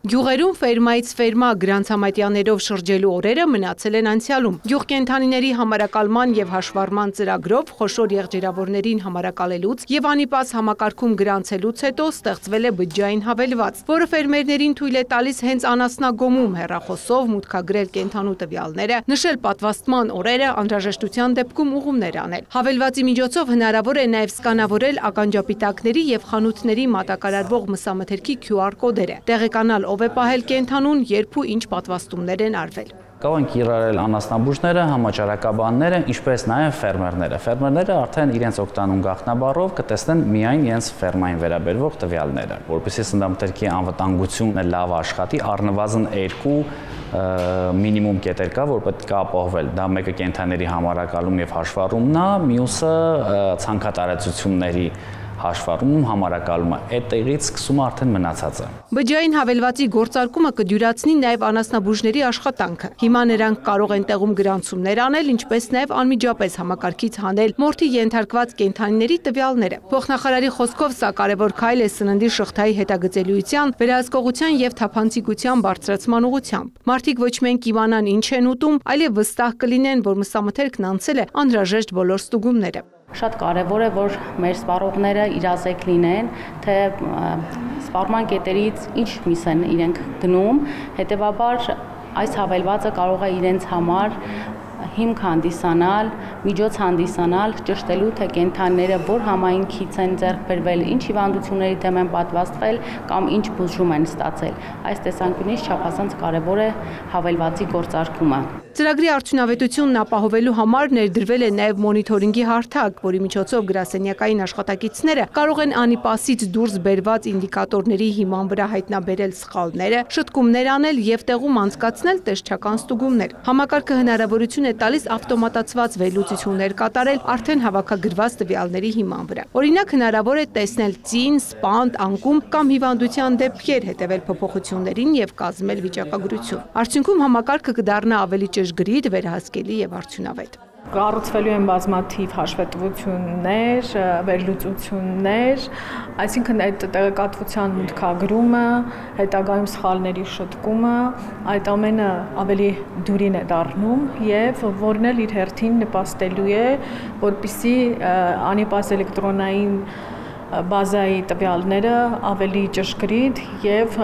Գյուղերում ֆերմայից ֆերմա գրանցամատյաներով շրջելու օրերը մնացել են անցյալում։ Գյուղկենդանիների համարակալման և հաշվառման ծրագրով խոշոր եղջերավորներին համարակալելուց և անիպաս համակարգում գրանցելուց հետո ստեղծվել է բջջային հավելված, որը ֆերմերներին թույլ է տալիս հենց անասնագոմում հեռախոսով մուտքագրել կենդանու տվյալները, նշել պատվաստման օրերը, անհրաժեշտության դեպքում ուղումներ անել։ Հավելվածի միջոցով հնարավոր է նաև սկանավորել ականջապիտակների և խանութների մատակարարվող մսամթերքի QR կոդերը, տեղեկանալ ով է պահել կենդանուն, երբ ու ինչ պատվաստումներ են արվել։ Կարող են կիրառել անասնաբուժները, համաճարակաբանները, ինչպես նաև ֆերմերները։ Ֆերմերները արդեն իրենց օգտանուն գաղտնաբառով կտեսնեն միայն իրենց ֆերմային վերաբերվող տվյալները, որպեսզի սննդամթերքի անվտանգությունը լավ աշխատի, առնվազն 2 մինիմում կետեր կա, որ պետք է ապահովել։ Դա մեկը կենդանիների համարակալում եւ հաշվառումն է, մյուսը ցանքատարածությունների հաշվառում համարակալումը, այդտեղից սկսում արդեն մնացածը։ Բջջային հավելվածի գործարկումը կդյուրացնի նաև անասնաբուժների աշխատանքը։ Հիմա նրանք կարող են տեղում գրանցումներ անել, ինչպես նաև անմիջապես համակարգից հանել մորթի ենթարկված կենդանիների տվյալները։ Փոխնախարարի խոսքով սա կարևոր քայլ է սննդի շղթայի հետագծելիության, վերահսկողության և թափանցիկության բարձրացման ուղղությամբ։ Մարդիկ ոչ միայն կիմանան ինչ են ուտում, այլև վստահ կլինեն, որ մսամթերքն անցել է անհրաժեշտ բոլոր ստուգումները։ Շատ կարևոր է, որ մեր սպառողները իրազեկ լինեն, թե սպառման կետերից ինչ միս են իրենք գնում, հետևաբար այս հավելվածը կարող է իրենց համար հիմք հանդիսանալ, միջոց հանդիսանալ, ճշտելու թե կենդանիները որ համայնքից են ձեռք բերվել, ինչ հիվանդությունների դեմ են պատվաստվել կամ ինչ բուժում են ստացել։ Այս տեսանկյունից չափազանց կարևոր է հավելվածի գործարկումը։ Ծրագրի արդյունավետությունն ապահովելու համար ներդրվել է նաև մոնիթորինգի հարթակ, որի միջոցով գրասենյակային աշխատակիցները կարող են անիպասից դուրս բերված ինդիկատորների հիման վրա հայտնաբերել սխալները, շտկումներ անել և տեղում անցկացնել տեսչական ստուգումներ։ Համակարգը հնարավորություն է տալիս ավտոմատացված վերլուծություններ կատարել արդեն հավաքագրված տվյալների հիման վրա։ Օրինակ հնարավոր է տեսնել ծին, սպանդ, անկում կամ հիվանդության դեպքեր, հետևել փոփոխություններին և կազմել վիճակագրություն։ Արդյունքում համակարգը կդառնա ավելի ճշգրիտ, վերահսկելի և արդյունավետ։ Կառուցվելու են բազմաթիվ հաշվետվություններ, վերլուծություններ, այսինքն այդ տեղեկատվության մուտքագրումը, հետագայում սխալների շտկումը, այդ ամենը ավելի դյուրին է դառնում եւ որն էլ իր հերթին նպաստելու է, որպեսզի անիպաս էլեկտրոնային բազայի տվյալները ավելի ճշգրիտ եւ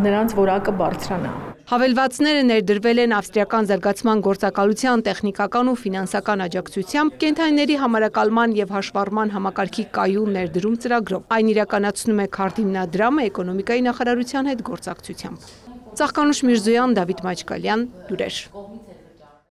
նրանց որակը բարձրանա։ Հավելվածները ներդրվել են ավստրիական զարգացման գործակալության տեխնիկական ու ֆինանսական աջակցությամբ կենդանիների համարակալման և հաշվառման համակարգի կայուն ներդրում ծրագրով։ Այն իրականացնում է քարտ հիմնադրամը էկոնոմիկայի նախարարության հետ գործակցությամբ։ Ծաղկանուշ Միրզոյան, Դավիթ Մաչկալյան, լուրեր։